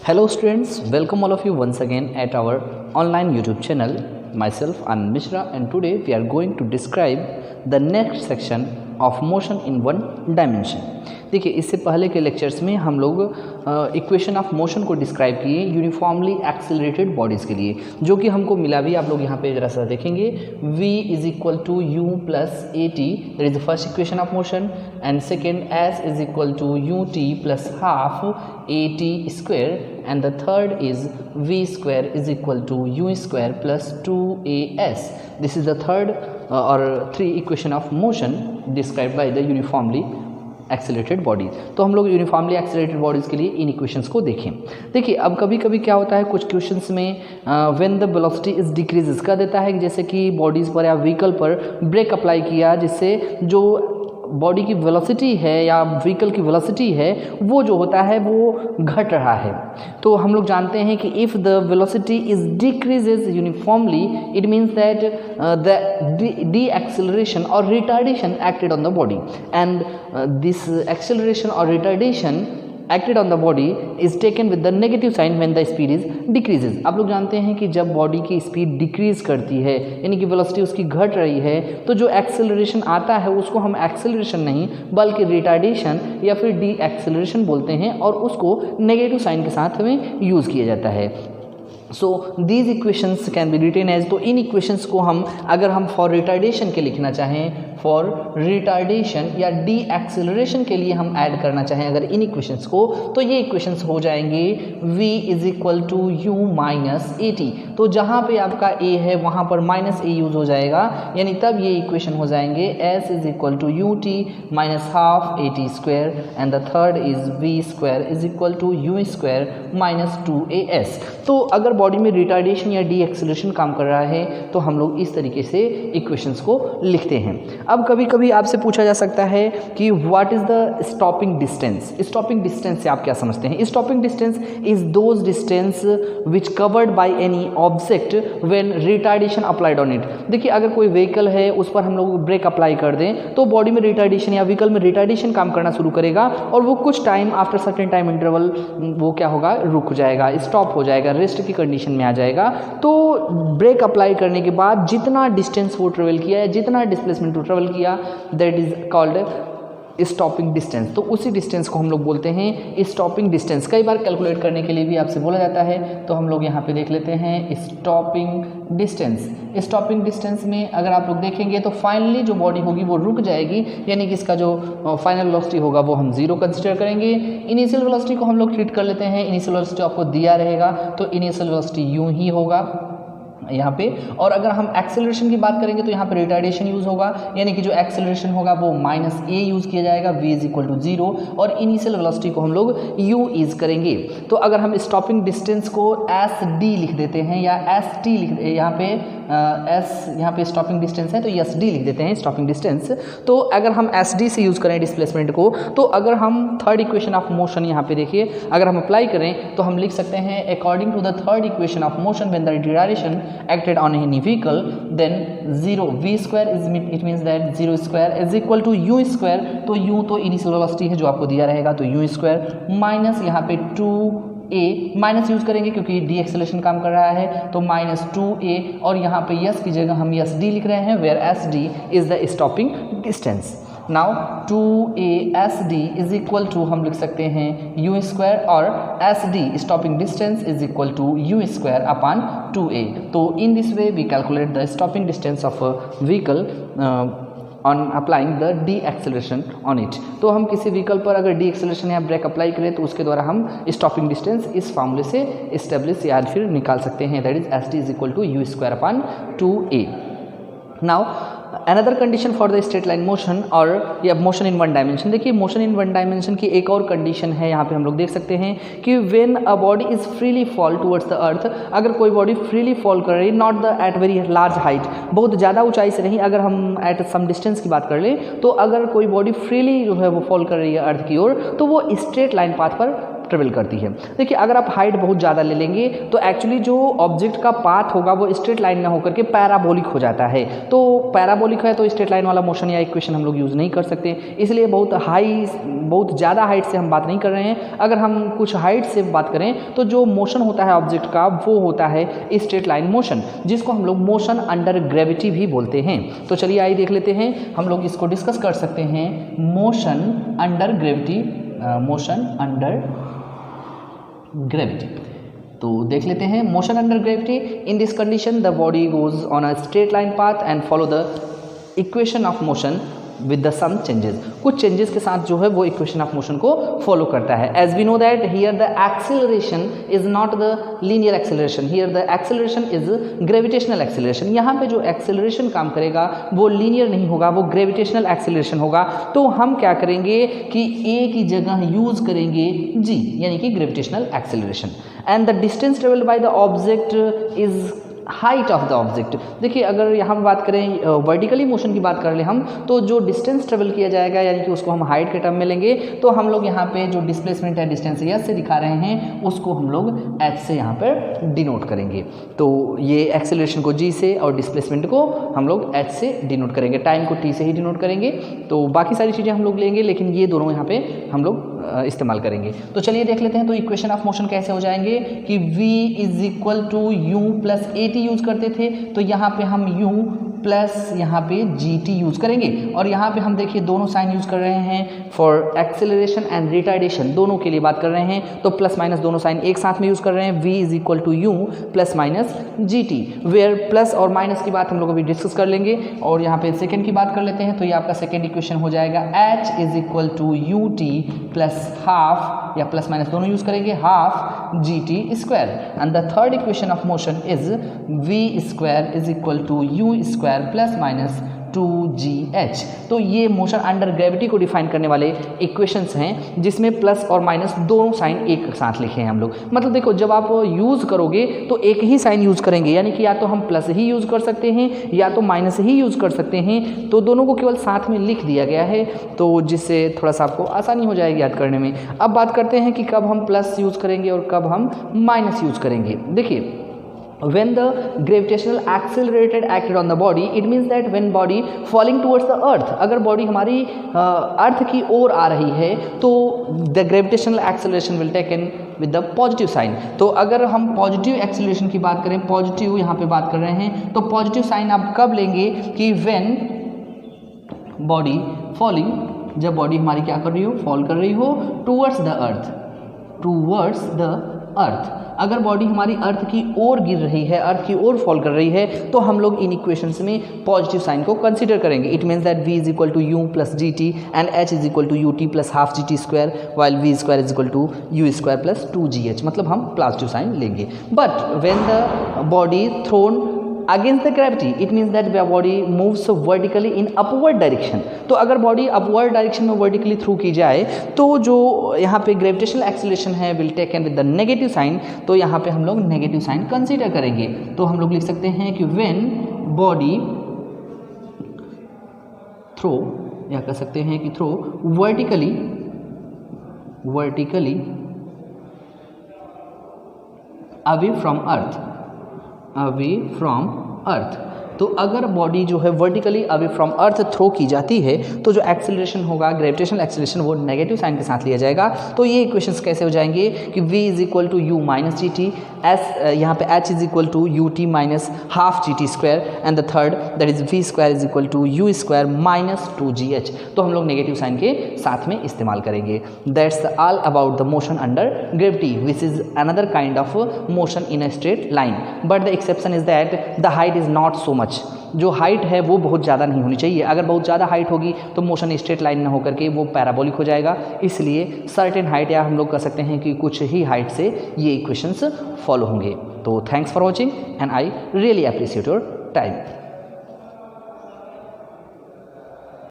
Hello students, welcome all of you once again at our online YouTube channel. Myself Anand Mishra, and today we are going to describe the next section of motion in one dimension. देखिए, इससे पहले के lectures में हम लोग equation of motion को describe किए uniformly accelerated bodies के लिए, जो कि हमको मिला भी। आप लोग यहाँ पे जरा सा देखेंगे, v is equal to u plus a t, that is the first equation of motion, and second s is equal to u t plus half a t square, and the third is v square is equal to u square plus 2as. This is the third or three equation of motion described by the uniformly accelerated bodies. तो हम लोग uniformly accelerated bodies के लिए इन equations को देखें। देखिए, अब कभी कभी क्या होता है, कुछ क्वेश्चंस में when the velocity is decreases कर देता है, जैसे कि बॉडीज़ पर या व्हीकल पर ब्रेक अप्लाई किया, जिससे जो बॉडी की वेलोसिटी है या व्हीकल की वेलोसिटी है वो जो होता है वो घट रहा है। तो हम लोग जानते हैं कि if the velocity is decreases uniformly, it means that the D acceleration और retardation acted on the body, and this acceleration और retardation acted on the body is taken with the negative sign when the speed is decreases. आप लोग जानते हैं कि जब body की speed decrease करती है, यानी कि वेलोसिटी उसकी घट रही है, तो जो एक्सेलरेशन आता है उसको हम एक्सेलरेशन नहीं बल्कि रिटार्डेशन या फिर डी एक्सेलरेशन बोलते हैं, और उसको नेगेटिव साइन के साथ हमें यूज़ किया जाता है। So these equations can be written as, तो इन इक्वेशंस को हम अगर हम फॉर रिटार्डेशन के लिखना चाहें, फॉर रिटार्डेशन या डी एक्सेलरेशन के लिए हम ऐड करना चाहें अगर इन इक्वेशंस को, तो ये इक्वेशंस हो जाएंगे v is equal to u minus a t. तो जहाँ पे आपका a है वहाँ पर माइनस a यूज़ हो जाएगा, यानी तब ये इक्वेशन हो जाएंगे s is equal to u t minus half a t square, and the third is v square is equal to u square minus 2as। तो अगर बॉडी में रिटार्डेशन या डी एक्सेलरेशन काम कर रहा है तो हम लोग इस तरीके से इक्वेशंस को लिखते हैं। अब कभी कभी आपसे पूछा जा सकता है कि what is the stopping distance. Stopping distance से आप क्या समझते हैं? Stopping distance is those distance which covered by any object when retardation applied on it. देखिए, अगर कोई व्हीकल है उस पर हम लोग ब्रेक अप्लाई कर दें तो बॉडी में रिटार्डेशन या व्हीकल में रिटार्डेशन काम करना शुरू करेगा, और वो कुछ time after certain time interval वो क्या होगा, रुक जाएगा, स्टॉप हो जाएगा, रेस्ट की कंडीशन में आ जाएगा। तो ब्रेक अप्लाई करने के बाद जितना डिस्टेंस वो ट्रेवल किया है, जितना डिस्प्लेसमेंट वो ट्रेवल किया, that is called stopping distance. तो उसी डिस्टेंस को हम लोग बोलते हैं स्टॉपिंग डिस्टेंस। कई बार कैलकुलेट करने के लिए भी आपसे बोला जाता है, तो हम लोग यहाँ पे देख लेते हैं स्टॉपिंग डिस्टेंस। स्टॉपिंग डिस्टेंस में अगर आप लोग देखेंगे तो फाइनली जो बॉडी होगी वो रुक जाएगी, यानी कि इसका जो फाइनल वेलोसिटी होगा वो हम जीरो कंसिडर करेंगे। इनिशियल वेलोसिटी को हम लोग ट्रीट कर लेते हैं। इनिशियल वेलोसिटी आपको दिया रहेगा तो इनिशियल वेलोसिटी यूँ ही होगा यहाँ पे, और अगर हम एक्सेलरेशन की बात करेंगे तो यहाँ पे रिटार्डेशन यूज़ होगा, यानी कि जो एक्सेलरेशन होगा वो माइनस ए यूज़ किया जाएगा, v is equal to zero, और इनिशियल वेलोसिटी को हम लोग u इज करेंगे। तो अगर हम स्टॉपिंग डिस्टेंस को एस डी लिख देते हैं या एस टी लिख, यहाँ पे एस यहाँ पे स्टॉपिंग डिस्टेंस है तो एस डी लिख देते हैं स्टॉपिंग डिस्टेंस। तो अगर हम एस डी से यूज़ करें डिस्प्लेसमेंट को, तो अगर हम थर्ड इक्वेशन ऑफ मोशन यहाँ पे देखिए अगर हम अप्लाई करें तो हम लिख सकते हैं according to the third equation of motion when the retardation acted on any vehicle, then 0 v square is, it means that 0 square is equal to u square। तो u तो इनिशियल वेलोसिटी है जो आपको दिया रहेगा, तो u स्क्वायर माइनस यहाँ पे 2a, माइनस यूज़ करेंगे क्योंकि डी एक्सेलरेशन काम कर रहा है, तो माइनस 2a, और यहाँ पे यस की जगह हम यस डी लिख रहे हैं, where S D is the stopping distance. Now 2a/sd is equal to हम लिख सकते हैं u स्क्वायर, और sd stopping distance is equal to u square upon 2a। तो in this way we calculate the stopping distance of a vehicle on applying the D acceleration on it. तो हम किसी vehicle पर अगर deceleration या brake apply करें तो उसके द्वारा हम स्टॉपिंग डिस्टेंस इस फॉर्मूले से इस्टेब्लिश या फिर निकाल सकते हैं, that is sd is equal to u square upon 2a। Now another condition for the straight line motion और या मोशन इन वन डायमेंशन। देखिए, मोशन इन वन डायमेंशन की एक और कंडीशन है, यहाँ पे हम लोग देख सकते हैं कि when a body is freely fall towards the earth, अगर कोई बॉडी फ्रीली फॉल कर रही है, not the at very large height, बहुत ज़्यादा ऊंचाई से नहीं, अगर हम एट सम डिस्टेंस की बात कर लें, तो अगर कोई बॉडी फ्रीली जो है वो फॉल कर रही है अर्थ की ओर, तो वो स्ट्रेट लाइन पाथ पर ट्रेवल करती है। देखिए अगर आप हाइट बहुत ज़्यादा ले लेंगे तो एक्चुअली जो ऑब्जेक्ट का पाथ होगा वो स्ट्रेट लाइन ना होकर के पैराबोलिक हो जाता है। तो पैराबोलिक है तो स्ट्रेट लाइन वाला मोशन या इक्वेशन हम लोग यूज़ नहीं कर सकते, इसलिए बहुत ज़्यादा हाइट से हम बात नहीं कर रहे हैं। अगर हम कुछ हाइट से बात करें तो जो मोशन होता है ऑब्जेक्ट का वो होता है स्ट्रेट लाइन मोशन, जिसको हम लोग मोशन अंडर ग्रेविटी भी बोलते हैं। तो चलिए आइए देख लेते हैं, हम लोग इसको डिस्कस कर सकते हैं। Motion under gravity, motion under gravity, तो देख लेते हैं। Motion under gravity, in this condition the body goes on a straight line path and follow the equation of motion with the some changes. कुछ changes के साथ जो है वो इक्वेशन ऑफ मोशन को फॉलो करता है। As we know that here the acceleration is not the linear acceleration, here the acceleration is gravitational acceleration. यहाँ पे जो एक्सेलरेशन काम करेगा वो लीनियर नहीं होगा, वो ग्रेविटेशनल एक्सेलरेशन होगा। तो हम क्या करेंगे कि ए की जगह यूज करेंगे जी, यानी कि gravitational acceleration. And the distance travelled by the object is height of the object. देखिए अगर यहाँ हम बात करें वर्टिकली मोशन की बात कर ले हम, तो जो डिस्टेंस ट्रेवल किया जाएगा यानी कि उसको हम हाइट के टर्म में लेंगे, तो हम लोग यहाँ पे जो डिस्प्लेसमेंट है डिस्टेंस एस से दिखा रहे हैं उसको हम लोग एच से यहाँ पर डिनोट करेंगे। तो ये एक्सेलरेशन को जी से और डिस्प्लेसमेंट को हम लोग एच से डिनोट करेंगे, टाइम को टी से ही डिनोट करेंगे। तो बाकी सारी चीज़ें हम लोग लेंगे लेकिन ये दोनों यहाँ पे हम लोग इस्तेमाल करेंगे। तो चलिए देख लेते हैं। तो इक्वेशन ऑफ मोशन कैसे हो जाएंगे कि v is equal to u plus a t use करते थे, तो यहाँ पे हम u प्लस यहाँ पे जी टी यूज़ करेंगे। और यहाँ पे हम देखिए दोनों साइन यूज़ कर रहे हैं फॉर एक्सेलरेशन एंड रिटार्डेशन, दोनों के लिए बात कर रहे हैं। तो प्लस माइनस दोनों साइन एक साथ में यूज़ कर रहे हैं। v is equal to u plus minus g t, where plus और माइनस की बात हम लोग अभी डिस्कस कर लेंगे। और यहाँ पे सेकेंड की बात कर लेते हैं, तो ये आपका सेकेंड इक्वेशन हो जाएगा h is equal to u t plus half, या प्लस माइनस दोनों यूज़ करेंगे, half g t square. And the third equation of motion is v square is equal to u square plus minus 2gh। तो ये motion under gravity को define करने वाले equations हैं जिसमें प्लस और माइनस दोनों साइन एक साथ लिखे हैं हम लोग। मतलब देखो जब आप यूज़ करोगे तो एक ही साइन यूज़ करेंगे, यानी कि या तो हम प्लस ही यूज़ कर सकते हैं या तो माइनस ही यूज़ कर सकते हैं। तो दोनों को केवल साथ में लिख दिया गया है, तो जिससे थोड़ा सा आपको आसानी हो जाएगी याद करने में। अब बात करते हैं कि कब हम प्लस यूज़ करेंगे और कब हम माइनस यूज़ करेंगे। देखिए when the gravitational accelerated acted on the body, it means that when body falling towards the earth, अगर बॉडी हमारी अर्थ की ओर आ रही है तो the gravitational acceleration will taken with the positive sign। तो अगर हम पॉजिटिव एक्सेलरेशन की बात करें, पॉजिटिव यहाँ पे बात कर रहे हैं, तो पॉजिटिव साइन आप कब लेंगे कि when बॉडी फॉलिंग, जब बॉडी हमारी क्या कर रही हो, फॉल कर रही हो towards the earth, towards the earth. अगर बॉडी हमारी अर्थ की ओर गिर रही है, अर्थ की ओर फॉल कर रही है, तो हम लोग इन इक्वेशंस में पॉजिटिव साइन को कंसीडर करेंगे। It means that v is equal to u plus g t and h is equal to u t plus half g t square, while v square is equal to u square plus 2gh, मतलब हम positive sign लेंगे। But when the body thrown against the gravity, it means that the body moves vertically in upward direction। तो अगर body upward direction में vertically throw की जाए तो जो यहाँ पे ग्रेविटेशनल एक्सेलरेशन है will taken with the negative sign, तो यहाँ पे हम लोग नेगेटिव साइन कंसीडर करेंगे। तो हम लोग लिख सकते हैं कि व्हेन बॉडी थ्रो, या कह सकते हैं कि throw vertically away from earth, away from earth. तो अगर बॉडी जो है vertically away from earth throw की जाती है तो जो एक्सेलरेशन होगा, ग्रेविटेशनल एक्सेलरेशन, वो नेगेटिव साइन के साथ लिया जाएगा। तो ये इक्वेशंस कैसे हो जाएंगे कि v is equal to u minus g t, एस यहाँ पे h is equal to u t minus half g t square, and the third that is v square is equal to u square minus 2gh। तो हम लोग negative sign के साथ में इस्तेमाल करेंगे। That's all about the motion under gravity, which is another kind of motion in a straight line. But the exception is that the height is not so much, जो height है वो बहुत ज़्यादा नहीं होनी चाहिए। अगर बहुत ज़्यादा हाइट होगी तो मोशन स्ट्रेट लाइन ना होकर के वो पैराबोलिक हो जाएगा। इसलिए सर्टेन हाइट, या हम लोग कह सकते हैं कि कुछ ही हाइट से ये इक्वेशंस फॉलो होंगे। तो thanks for watching and I really appreciate your time.